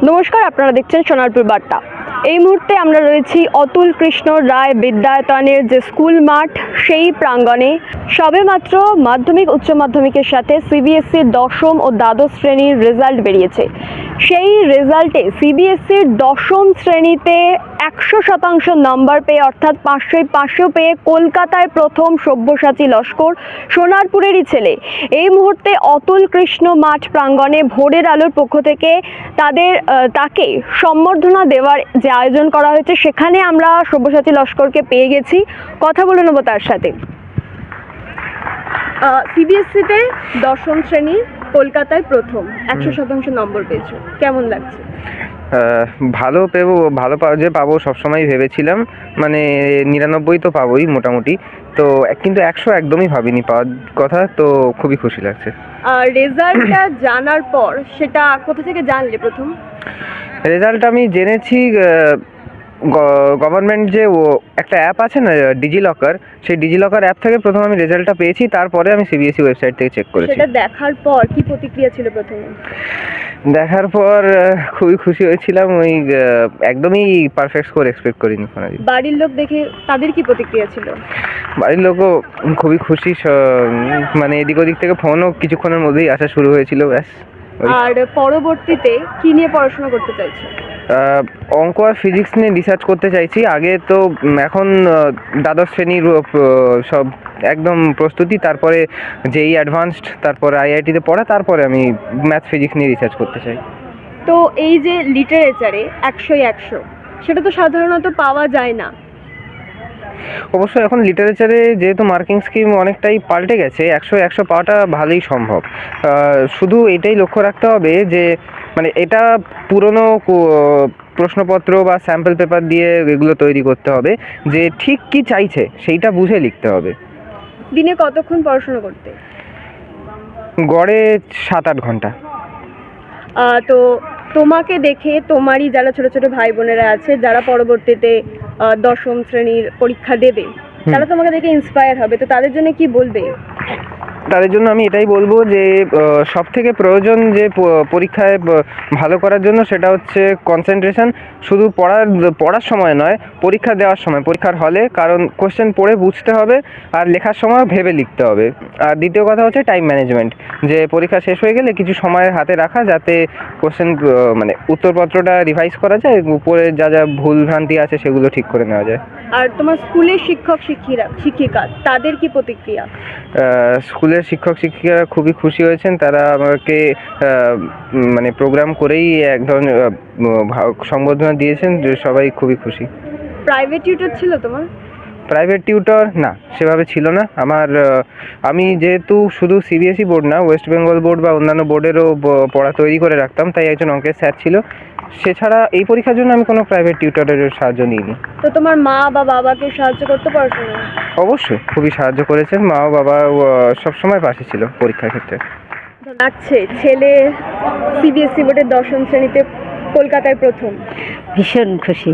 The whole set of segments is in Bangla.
নমস্কার, আপনারা দেখছেন সোনারপুর বার্তা। এই মুহূর্তে আমরা রয়েছি অতুল কৃষ্ণ রায় বিদ্যায়তনের যে স্কুল মাঠ, সেই প্রাঙ্গণে সবেমাত্র মাধ্যমিক উচ্চ মাধ্যমিকের সাথে সিবিএসসির দশম ও দ্বাদশ শ্রেণীর রেজাল্ট বেরিয়েছে। সেই রেজাল্টে সিবিএসসির দশম শ্রেণীতে 100% নম্বর পেয়ে, অর্থাৎ 500 পেয়ে কলকাতায় প্রথম সব্যসাচী লস্কর, সোনারপুরেরই ছেলে। এই মুহূর্তে অতুল কৃষ্ণ মাঠ প্রাঙ্গণে ভোরের আলোর পক্ষ থেকে তাকে সম্বর্ধনা দেওয়ার যে আয়োজন করা হয়েছে, সেখানে আমরা সব্যসাচী লস্করকে পেয়ে গেছি। কথা বলে নেবো তার সাথে। সিবিএসসিতে দশম শ্রেণী, কলকাতায় প্রথম 100% নম্বর পেয়েছো, কেমন লাগছে? ভালো যে পাবো সবসময় ভেবেছিলাম, মানে 99 তো পাবোই মোটামুটি, তো কিন্তু 100 একদমই ভাবিনি পাওয়ার কথা, তো খুবই খুশি লাগছে। রেজাল্টটা জানার পর সেটা কোথা থেকে জানলে প্রথম? রেজাল্ট আমি জেনেছি গভর্নমেন্ট যে একটা অ্যাপ আছে না, ডিজিলকার, সেই ডিজিলকার অ্যাপ থেকে প্রথম আমি রেজাল্টটা পেয়েছি, তারপরে আমি সিবিএসসি ওয়েবসাইট থেকে চেক করেছি। সেটা দেখার পর কি প্রতিক্রিয়া ছিল প্রথমে? দেখার পর খুবই খুশি হয়েছিলাম। ওই একদমই পারফেক্ট স্কোর এক্সপেক্ট করিনি। বাড়ির লোক দেখে তাদের কি প্রতিক্রিয়া ছিল? বাড়ির লোকও খুবই খুশি, মানে এদিক ওদিক থেকে ফোনও কিছুক্ষণের মধ্যেই আসা শুরু হয়েছিল, ব্যাস। আর পরবর্তীতে কি নিয়ে পড়াশোনা করতে চাইছো? অঙ্ক আর ফিজিক্স নিয়ে রিসার্চ করতে চাইছি। আগে তো এখন দ্বাদশ শ্রেণীর সব একদম প্রস্তুতি, তারপরে যেই অ্যাডভান্সড, তারপরে আইআইটিতে পড়া, তারপরে আমি ম্যাথ ফিজিক্স নিয়ে রিসার্চ করতে চাই। তো এই যে লিটারেচারে 100 সেটা তো সাধারণত পাওয়া যায় না। অবশ্যই এখন লিটারেচারে যেহেতু মার্কিং স্কিম অনেকটাই পাল্টে গেছে, 100 পাওয়াটা ভালোই সম্ভব। শুধু এটাই লক্ষ্য রাখতে হবে যে মানে এটা পুরনো প্রশ্নপত্র বা স্যাম্পল পেপার দিয়ে এগুলো তৈরি করতে হবে, যে ঠিক কি চাইছে সেইটা বুঝে লিখতে হবে। দিনে কতক্ষণ পড়াশোনা করতে? গড়ে 7-8 ঘন্টা। তো তোমাকে দেখে তোমারই যারা ছোট ছোট ভাই বোনেরা আছে, যারা পরবর্তীতে দশম শ্রেণীর পরীক্ষা দেবে, তারা তোমাকে দেখে ইন্সপায়ার হবে, তো তাদের জন্য কি বলবে? তাদের জন্য আমি এটাই বলবো যে সব থেকে প্রয়োজন যে পরীক্ষায় ভালো করার জন্য, সেটা হচ্ছে কনসেন্ট্রেশন। শুধু পড়ার সময় নয়, পরীক্ষা দেওয়ার সময়, পরীক্ষার হলে, কারণ কোশ্চেন পড়ে বুঝতে হবে আর লেখার সময় ভেবে লিখতে হবে। আর দ্বিতীয় কথা হচ্ছে টাইম ম্যানেজমেন্ট, যে পরীক্ষা শেষ হয়ে গেলে কিছু সময় হাতে রাখা, যাতে কোশ্চেন মানে উত্তরপত্রটা রিভাইজ করা যায়, উপরে যা যা ভুল ভ্রান্তি আছে সেগুলো ঠিক করে নেওয়া যায়। আর তোমার স্কুলের শিক্ষিকা তাদের কি প্রতিক্রিয়া? স্কুলের শিক্ষিকারা খুবই খুশি হয়েছেন। তারা আমাকে মানে প্রোগ্রাম করেই এক ধরনের সম্বোধনা দিয়েছেন, যে সবাই খুবই খুশি। প্রাইভেট টিউটর ছিল তোমার? প্রাইভেট টিউটর না, সেভাবে ছিল না আমার। আমি যেহেতু শুধু সিবিএসই বোর্ড না, ওয়েস্ট বেঙ্গল বোর্ড বা অন্যান্য বোর্ডেরও পড়া তৈরি করে রাখতাম, তাই একজন অঙ্কের স্যার ছিল। সেছাড়া এই পরীক্ষার জন্য আমি কোনো প্রাইভেট টিউটরের সাহায্য নিইনি। তো তোমার মা বা বাবাকে সাহায্য করতে পড়াশোনা? অবশ্যই খুবই সাহায্য করেছেন। মা ও বাবা সবসময় পাশে ছিল পরীক্ষার ক্ষেত্রে। লাগছে ছেলে সিবিএসসি বোর্ডের দশম শ্রেণীতে কলকাতায় প্রথম? ভীষণ খুশি।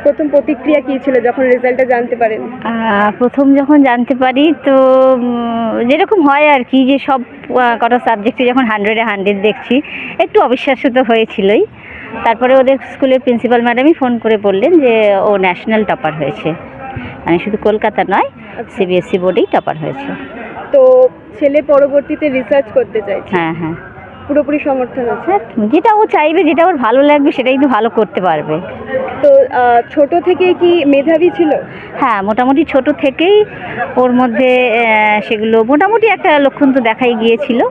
প্রথম প্রতিক্রিয়া কী ছিল যখন রেজাল্টটা জানতে পারেন? প্রথম যখন জানতে পারি, তো যেরকম হয় আর কি, যে সব কটা সাবজেক্টে যখন 100-এ 100 দেখছি, একটু অবিশ্বাস্য তো হয়েছিলই। তারপরে ওদের স্কুলের প্রিন্সিপাল ম্যাডামই ফোন করে বললেন যে ও ন্যাশনাল টপার হয়েছে, মানে শুধু কলকাতা নয়, সিবিএসসি বোর্ডেই টপার হয়েছে। তো ছেলে পরবর্তীতে রিসার্চ করতে চাইছে? হ্যাঁ, পুরোপুরি সমর্থন আছে। যেটা ও চাইবে, যেটা ওর ভালো লাগবে, সেটাই তো ভালো করতে পারবে। তো ছোট থেকে কি মেধাবী ছিল? হ্যাঁ, মোটামুটি ছোট থেকেই ওর মধ্যে সেগুলো মোটামুটি একটা লক্ষণ তো দেখাই গিয়েছিল,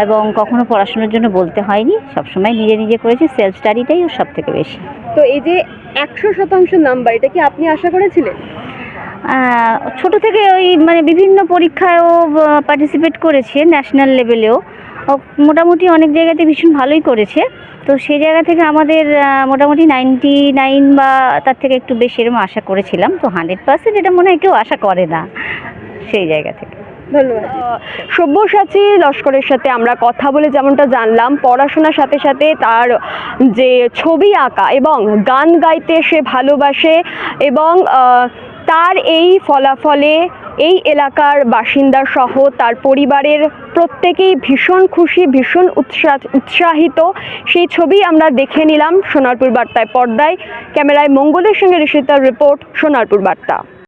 এবং কখনো পড়াশোনার জন্য বলতে হয়নি, সবসময় নিজে নিজে করেছে। সেলফ স্টাডিটাই ওর সব থেকে বেশি। তো এই যে 100% নাম্বার, এটা কি আপনি আশা করেছিলেন? ছোট থেকে ওই মানে বিভিন্ন পরীক্ষায়ও পার্টিসিপেট করেছে, ন্যাশনাল লেভেলেও মোটামুটি অনেক জায়গাতে ভীষণ ভালোই করেছে। তো সেই জায়গা থেকে আমাদের মোটামুটি 99 বা তার থেকে একটু বেশি এরকম আশা করেছিলাম। তো 100% এটা মনে হয় কেউ আশা করে না, সেই জায়গা থেকে। ধন্যবাদ। সব্যসাচী লস্করের সাথে আমরা কথা বলে যেমনটা জানলাম, পড়াশোনার সাথে সাথে তার যে ছবি আঁকা এবং গান গাইতে সে ভালোবাসে, এবং তার এই ফলাফলে এই এলাকার বাসিন্দা সহ তার পরিবারের প্রত্যেকেই ভীষণ খুশি, ভীষণ উৎসাহিত। সেই ছবি আমরা দেখে নিলাম সোনারপুর বার্তায় পর্দায়। ক্যামেরায় মঙ্গলের সঙ্গে ঋষিতার রিপোর্ট, সোনারপুর বার্তা।